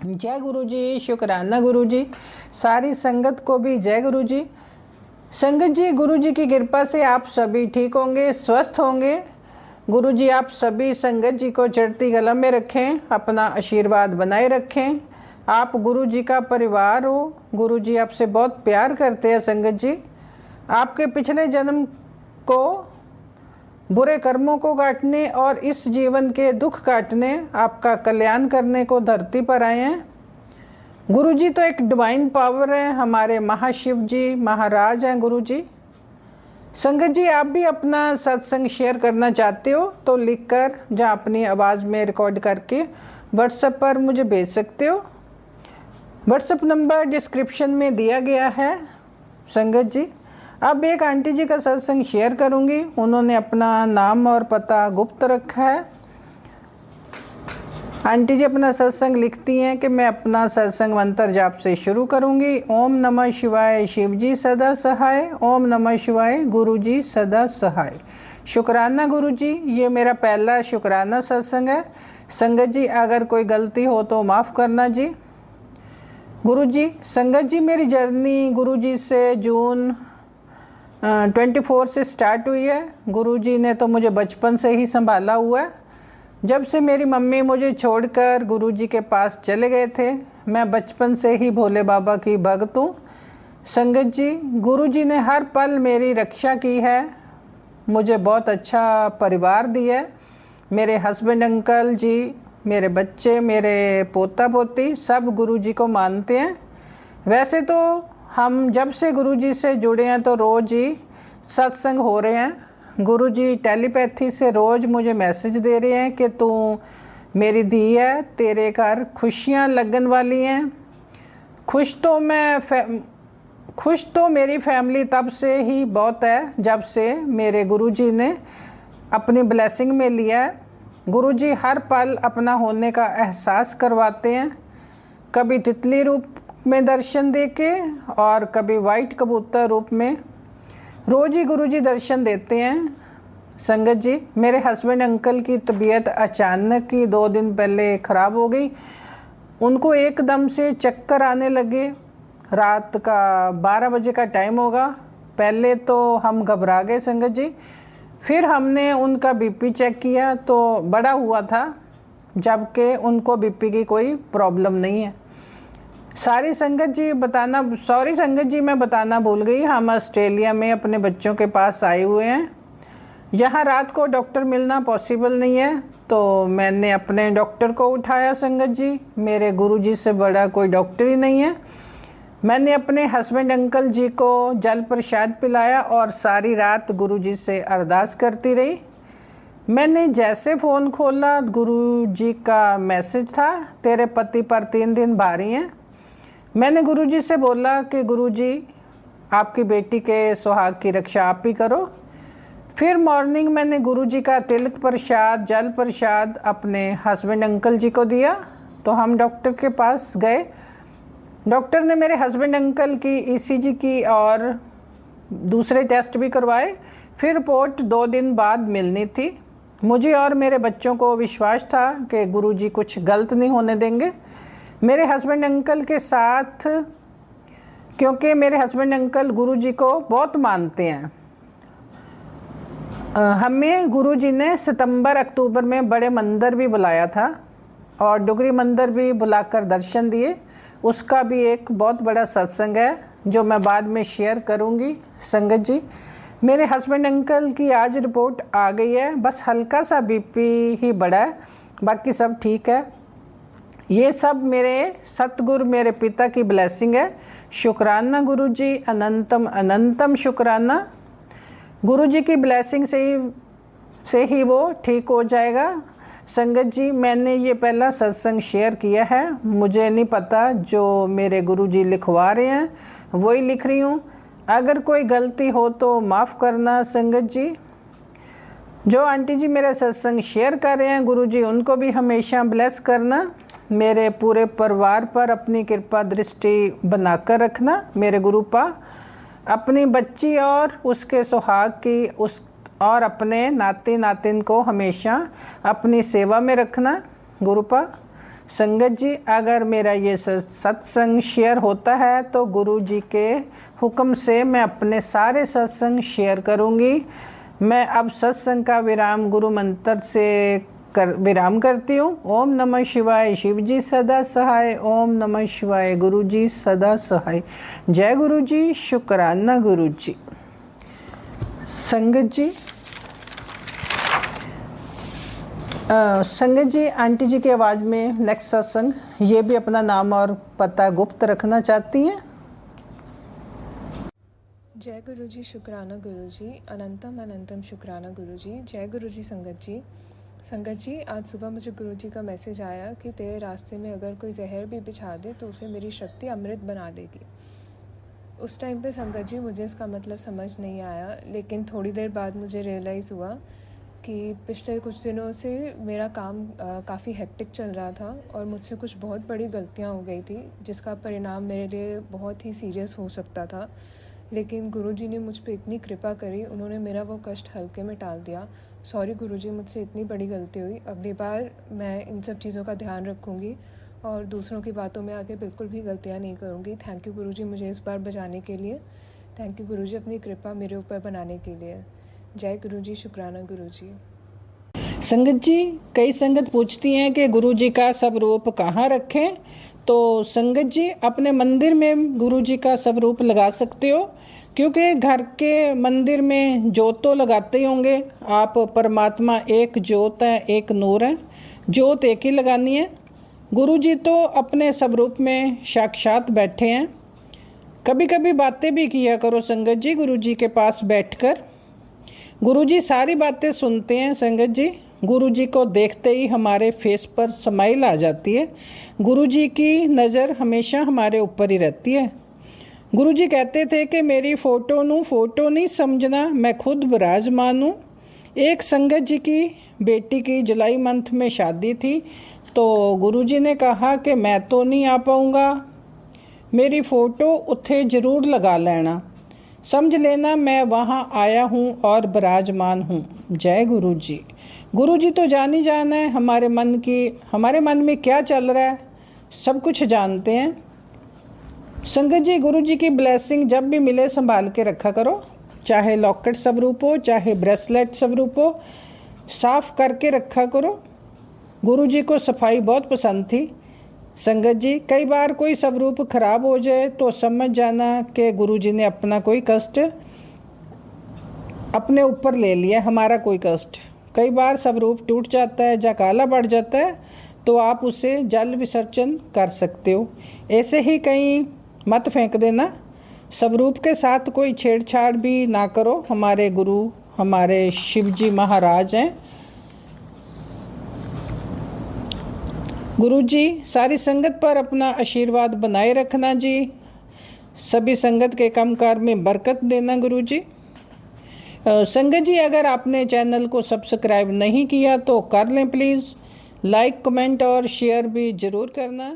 जय गुरु जी, शुक्राना गुरु जी। सारी संगत को भी जय गुरु जी। संगत जी, गुरु जी की कृपा से आप सभी ठीक होंगे, स्वस्थ होंगे। गुरु जी आप सभी संगत जी को चढ़ती कलम में रखें, अपना आशीर्वाद बनाए रखें। आप गुरु जी का परिवार हो, गुरु जी आपसे बहुत प्यार करते हैं। संगत जी आपके पिछले जन्म को, बुरे कर्मों को काटने और इस जीवन के दुख काटने, आपका कल्याण करने को धरती पर आए हैं। गुरु जी तो एक डिवाइन पावर है, हमारे महाशिव जी महाराज हैं गुरु जी। संगत जी आप भी अपना सत्संग शेयर करना चाहते हो तो लिखकर या अपनी आवाज़ में रिकॉर्ड करके व्हाट्सएप पर मुझे भेज सकते हो। व्हाट्सएप नंबर डिस्क्रिप्शन में दिया गया है। संगत जी अब एक आंटी जी का सत्संग शेयर करूंगी। उन्होंने अपना नाम और पता गुप्त रखा है। आंटी जी अपना सत्संग लिखती हैं कि मैं अपना सत्संग मंत्र जाप से शुरू करूंगी। ओम नमः शिवाय, शिव जी सदा सहाय। ओम नमः शिवाय, गुरु जी सदा सहाय। शुक्राना गुरु जी, ये मेरा पहला शुक्राना सत्संग है। संगत जी अगर कोई गलती हो तो माफ़ करना जी। गुरु जी, संगत जी मेरी जर्नी गुरु जी से जून 24 से स्टार्ट हुई है। गुरु जी ने तो मुझे बचपन से ही संभाला हुआ है। जब से मेरी मम्मी मुझे छोड़कर गुरु जी के पास चले गए थे, मैं बचपन से ही भोले बाबा की भक्त हूँ। संगत जी गुरु जी ने हर पल मेरी रक्षा की है, मुझे बहुत अच्छा परिवार दिया है। मेरे हस्बैंड अंकल जी, मेरे बच्चे, मेरे पोता पोती सब गुरु जी को मानते हैं। वैसे तो हम जब से गुरु जी से जुड़े हैं तो रोज़ ही सत्संग हो रहे हैं। गुरु जी टेलीपैथी से रोज़ मुझे मैसेज दे रहे हैं कि तू मेरी धी है, तेरे घर खुशियाँ लगन वाली हैं। खुश तो मेरी फैमिली तब से ही बहुत है जब से मेरे गुरु जी ने अपनी ब्लेसिंग में लिया है। गुरु जी हर पल अपना होने का एहसास करवाते हैं, कभी तितली रूप में दर्शन देके और कभी वाइट कबूतर रूप में। रोज़ ही गुरु जी दर्शन देते हैं। संगत जी मेरे हस्बैंड अंकल की तबीयत अचानक ही 2 दिन पहले ख़राब हो गई। उनको एकदम से चक्कर आने लगे। रात का 12 बजे का टाइम होगा। पहले तो हम घबरा गए संगत जी, फिर हमने उनका बीपी चेक किया तो बड़ा हुआ था, जबकि उनको बीपी की कोई प्रॉब्लम नहीं है। सॉरी संगत जी मैं बताना भूल गई, हम ऑस्ट्रेलिया में अपने बच्चों के पास आए हुए हैं। यहाँ रात को डॉक्टर मिलना पॉसिबल नहीं है, तो मैंने अपने डॉक्टर को उठाया। संगत जी मेरे गुरु जी से बड़ा कोई डॉक्टर ही नहीं है। मैंने अपने हस्बैंड अंकल जी को जल प्रसाद पिलाया और सारी रात गुरु जी से अरदास करती रही। मैंने जैसे फ़ोन खोला गुरु जी का मैसेज था, तेरे पति पर 3 दिन भारी हैं। मैंने गुरु जी से बोला कि गुरु जी आपकी बेटी के सुहाग की रक्षा आप ही करो। फिर मॉर्निंग मैंने गुरु जी का तिलक प्रसाद, जल प्रसाद अपने हस्बैंड अंकल जी को दिया। तो हम डॉक्टर के पास गए। डॉक्टर ने मेरे हस्बैंड अंकल की ईसीजी की और दूसरे टेस्ट भी करवाए। फिर रिपोर्ट 2 दिन बाद मिलनी थी। मुझे और मेरे बच्चों को विश्वास था कि गुरु जी कुछ गलत नहीं होने देंगे। मेरे हस्बैंड अंकल के साथ, क्योंकि मेरे हस्बैंड अंकल गुरु जी को बहुत मानते हैं, हमें गुरु जी ने सितंबर अक्टूबर में बड़े मंदिर भी बुलाया था और डुगरी मंदिर भी बुलाकर दर्शन दिए। उसका भी एक बहुत बड़ा सत्संग है जो मैं बाद में शेयर करूंगी। संगत जी मेरे हस्बैंड अंकल की आज रिपोर्ट आ गई है, बस हल्का सा बीपी ही बढ़ा है, बाकी सब ठीक है। ये सब मेरे सतगुरु मेरे पिता की ब्लेसिंग है। शुक्राना गुरु जी, अनंतम अनंतम शुक्राना। गुरु जी की ब्लेसिंग से ही वो ठीक हो जाएगा। संगत जी मैंने ये पहला सत्संग शेयर किया है, मुझे नहीं पता, जो मेरे गुरु जी लिखवा रहे हैं वही लिख रही हूँ। अगर कोई गलती हो तो माफ़ करना संगत जी। जो आंटी जी मेरा सत्संग शेयर कर रहे हैं गुरु जी उनको भी हमेशा ब्लेस करना। मेरे पूरे परिवार पर अपनी कृपा दृष्टि बनाकर रखना। मेरे गुरु पा अपनी बच्ची और उसके सुहाग की और अपने नाती नातिन को हमेशा अपनी सेवा में रखना। गुरुपा संगत जी, अगर मेरा ये सत्संग शेयर होता है तो गुरु जी के हुक्म से मैं अपने सारे सत्संग शेयर करूँगी। मैं अब सत्संग का विराम गुरु मंत्र से विराम करती हूँ। ओम नमः शिवाय, शिव जी सदा सहाय। ओम नमः शिवाय, गुरु जी सदा सहाय। जय गुरु जी, शुक्राना गुरु जी। संगत जी, संगत जी, आंटी जी की आवाज़ में नेक्स्ट सत्संग, ये भी अपना नाम और पता गुप्त रखना चाहती हैं। जय गुरु जी, शुक्राना गुरु जी। अनंतम अनंतम शुक्राना गुरु जी। जय गुरु जी। संगत जी, संगत जी, आज सुबह मुझे गुरु जी का मैसेज आया कि तेरे रास्ते में अगर कोई जहर भी बिछा दे तो उसे मेरी शक्ति अमृत बना देगी। उस टाइम पे संगत जी मुझे इसका मतलब समझ नहीं आया, लेकिन थोड़ी देर बाद मुझे रियलाइज़ हुआ कि पिछले कुछ दिनों से मेरा काम काफ़ी हेक्टिक चल रहा था और मुझसे कुछ बहुत बड़ी गलतियाँ हो गई थी जिसका परिणाम मेरे लिए बहुत ही सीरियस हो सकता था। लेकिन गुरुजी ने मुझ पे इतनी कृपा करी, उन्होंने मेरा वो कष्ट हल्के में टाल दिया। सॉरी गुरुजी, मुझसे इतनी बड़ी गलती हुई। अगली बार मैं इन सब चीज़ों का ध्यान रखूँगी और दूसरों की बातों में आके बिल्कुल भी गलतियाँ नहीं करूँगी। थैंक यू गुरुजी मुझे इस बार बचाने के लिए। थैंक यू गुरुजी अपनी कृपा मेरे ऊपर बनाने के लिए। जय गुरुजी, शुक्राना गुरुजी। संगत जी, कई संगत पूछती हैं कि गुरुजी का स्वरूप कहाँ रखें। तो संगत जी, अपने मंदिर में गुरुजी का स्वरूप लगा सकते हो, क्योंकि घर के मंदिर में जोत तो लगाते ही होंगे आप। परमात्मा एक जोत है, एक नूर है, जोत एक ही लगानी है। गुरुजी तो अपने स्वरूप में साक्षात बैठे हैं। कभी कभी बातें भी किया करो संगत जी गुरुजी के पास बैठकर। गुरुजी सारी बातें सुनते हैं संगत जी। गुरुजी को देखते ही हमारे फेस पर स्माइल आ जाती है। गुरुजी की नज़र हमेशा हमारे ऊपर ही रहती है। गुरुजी कहते थे कि मेरी फ़ोटो नहीं समझना, मैं खुद विराजमान हूँ। एक संगत जी की बेटी की जुलाई मंथ में शादी थी, तो गुरुजी ने कहा कि मैं तो नहीं आ पाऊँगा, मेरी फ़ोटो उत्थे ज़रूर लगा लेना, समझ लेना मैं वहाँ आया हूँ और विराजमान हूँ। जय गुरु जी। गुरु जी तो जान ही जाना है हमारे मन में क्या चल रहा है, सब कुछ जानते हैं। संगत जी, गुरु जी की ब्लेसिंग जब भी मिले संभाल के रखा करो, चाहे लॉकेट स्वरूप हो, चाहे ब्रेसलेट स्वरूप हो, साफ करके रखा करो। गुरु जी को सफाई बहुत पसंद थी। संगत जी, कई बार कोई स्वरूप खराब हो जाए तो समझ जाना कि गुरु जी ने अपना कोई कष्ट अपने ऊपर ले लिया, हमारा कोई कष्ट। कई बार स्वरूप टूट जाता है या काला पड़ जाता है तो आप उसे जल विसर्जन कर सकते हो। ऐसे ही कहीं मत फेंक देना। स्वरूप के साथ कोई छेड़छाड़ भी ना करो। हमारे गुरु हमारे शिव जी महाराज हैं। गुरु जी सारी संगत पर अपना आशीर्वाद बनाए रखना जी। सभी संगत के कामकाज में बरकत देना गुरु जी। संगत जी, अगर आपने चैनल को सब्सक्राइब नहीं किया तो कर लें प्लीज़। लाइक, कमेंट और शेयर भी ज़रूर करना।